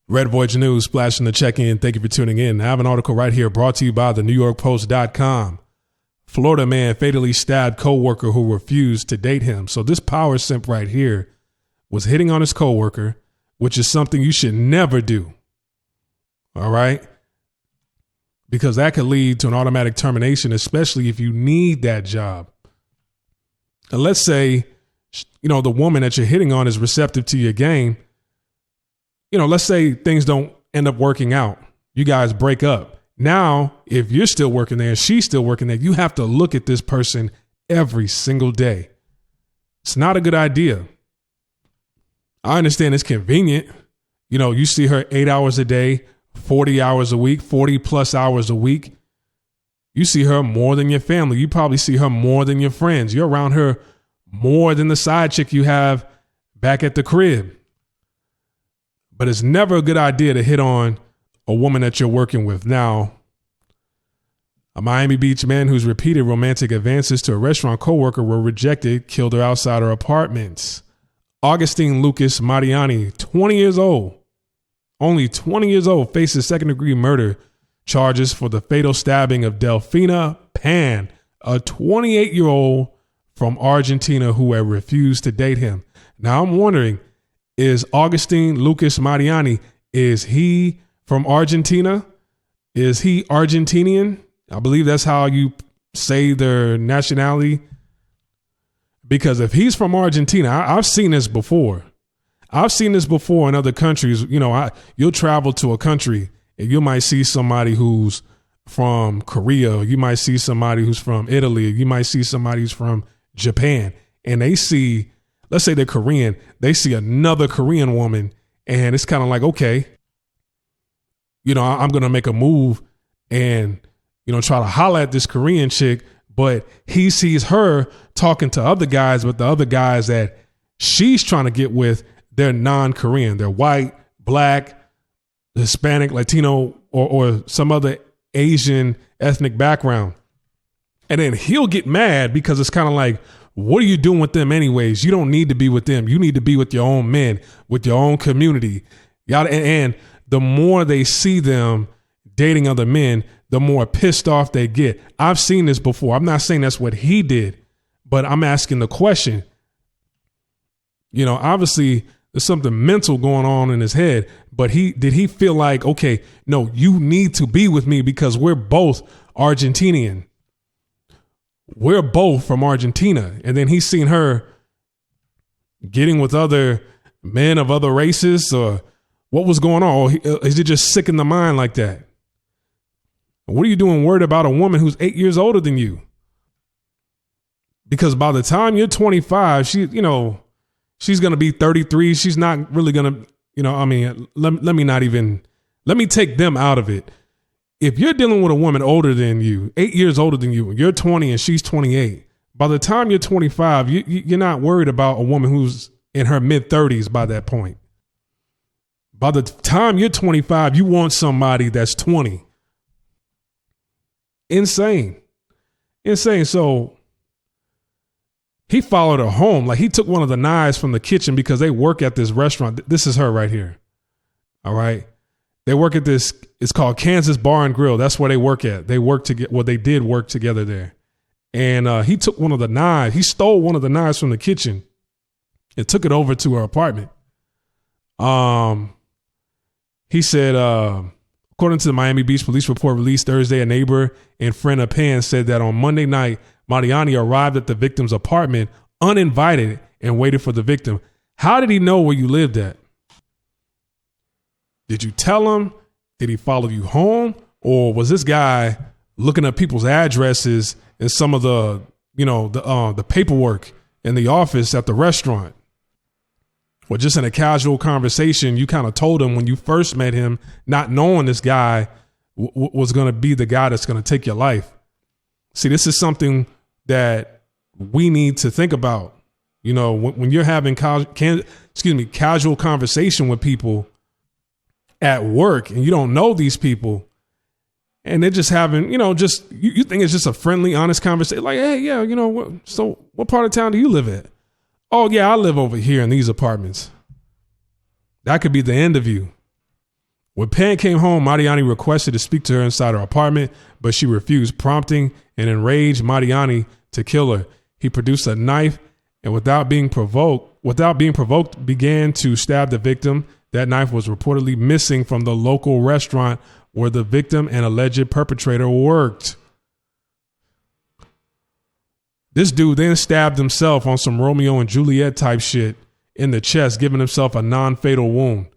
Red Voyage News, splashing the check-in. Thank you for tuning in. I have an article right here brought to you by the NewYorkPost.com. Florida man fatally stabbed coworker who refused to date him. So this power simp right here was hitting on his coworker, which is something you should never do. All right? Because that could lead to an automatic termination, especially if you need that job. And let's say, the woman that you're hitting on is receptive to your game. Let's say things don't end up working out. You guys break up. Now, if you're still working there and she's still working there, you have to look at this person every single day. It's not a good idea. I understand it's convenient. You see her 8 hours a day, 40 hours a week, 40 plus hours a week. You see her more than your family. You probably see her more than your friends. You're around her more than the side chick you have back at the crib. But it's never a good idea to hit on a woman that you're working with. Now, a Miami Beach man whose repeated romantic advances to a restaurant coworker were rejected killed her outside her apartment. Augustine Lucas Mariani, 20 years old, only 20 years old, faces second-degree murder charges for the fatal stabbing of Delfina Pan, a 28-year-old from Argentina who had refused to date him. Now, I'm wondering, is Augustine Lucas Mariani, is he from Argentina? Is he Argentinian? I believe that's how you say their nationality. Because if he's from Argentina, I've seen this before. I've seen this before in other countries. You'll travel to a country and you might see somebody who's from Korea. You might see somebody who's from Italy. You might see somebody who's from Japan. And they see, let's say they're Korean, they see another Korean woman and it's kind of like, okay, I'm going to make a move and, try to holler at this Korean chick, but he sees her talking to other guys, but the other guys that she's trying to get with, they're non-Korean. They're white, black, Hispanic, Latino, or some other Asian ethnic background. And then he'll get mad because it's kind of like, what are you doing with them anyways? You don't need to be with them. You need to be with your own men, with your own community. And the more they see them dating other men, the more pissed off they get. I've seen this before. I'm not saying that's what he did, but I'm asking the question. Obviously there's something mental going on in his head, but did he feel like, okay, no, you need to be with me because we're both Argentinian. We're both from Argentina. And then he's seen her getting with other men of other races, or what was going on? Is it just sick in the mind like that? What are you doing worried about a woman who's 8 years older than you? Because by the time you're 25, she's going to be 33. She's not really going to, let me take them out of it. If you're dealing with a woman older than you, 8 years older than you, and you're 20 and she's 28, by the time you're 25, you're not worried about a woman who's in her mid-30s by that point. By the time you're 25, you want somebody that's 20. Insane. So he followed her home. Like, he took one of the knives from the kitchen because they work at this restaurant. This is her right here. All right. They work at this. It's called Kansas Bar and Grill. That's where they work at. They work together. Well, they did work together there. And he took one of the knives. He stole one of the knives from the kitchen and took it over to her apartment. He said, according to the Miami Beach police report released Thursday, a neighbor and friend of Pan said that on Monday night, Mariani arrived at the victim's apartment uninvited and waited for the victim. How did he know where you lived at? Did you tell him? Did he follow you home? Or was this guy looking at people's addresses and some of the, the paperwork in the office at the restaurant? Or just in a casual conversation, you kind of told him when you first met him, not knowing this guy was going to be the guy that's going to take your life. See, this is something that we need to think about. When you're having casual conversation with people at work and you don't know these people and they're just having, you think it's just a friendly, honest conversation. Like, hey, yeah, so what part of town do you live at? Oh, yeah, I live over here in these apartments. That could be the end of you. When Pan came home, Mariani requested to speak to her inside her apartment, but she refused, prompting an enraged Mariani to kill her. He produced a knife and without being provoked, began to stab the victim. That knife was reportedly missing from the local restaurant where the victim and alleged perpetrator worked. This dude then stabbed himself on some Romeo and Juliet type shit in the chest, giving himself a non-fatal wound.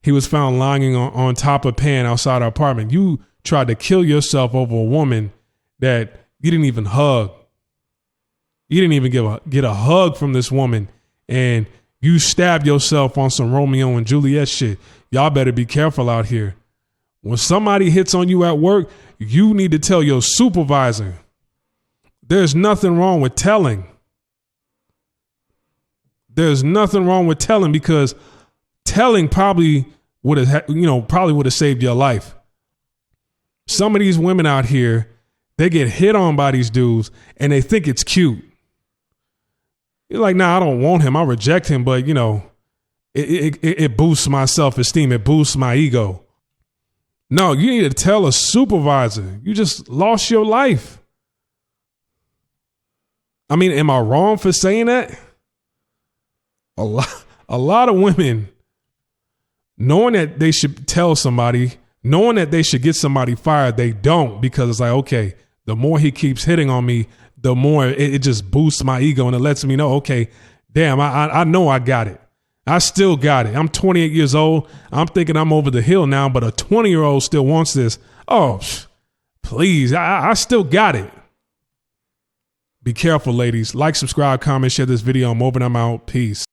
He was found lying on top of Pan outside our apartment. You tried to kill yourself over a woman that you didn't even hug. You didn't even get a hug from this woman, and you stabbed yourself on some Romeo and Juliet shit. Y'all better be careful out here. When somebody hits on you at work, you need to tell your supervisor. There's nothing wrong with telling. There's nothing wrong with telling, because telling probably would have saved your life. Some of these women out here, they get hit on by these dudes and they think it's cute. You're like, nah, I don't want him. I reject him, but it boosts my self-esteem. It boosts my ego. No, you need to tell a supervisor. You just lost your life. I mean, am I wrong for saying that? A lot of women, knowing that they should tell somebody, knowing that they should get somebody fired, they don't, because it's like, okay, the more he keeps hitting on me, the more it just boosts my ego, and it lets me know, okay, damn, I know I got it. I still got it. I'm 28 years old. I'm thinking I'm over the hill now, but a 20-year-old still wants this. Oh, please, I still got it. Be careful, ladies. Like, subscribe, comment, share this video. I'm over and I'm out. Peace.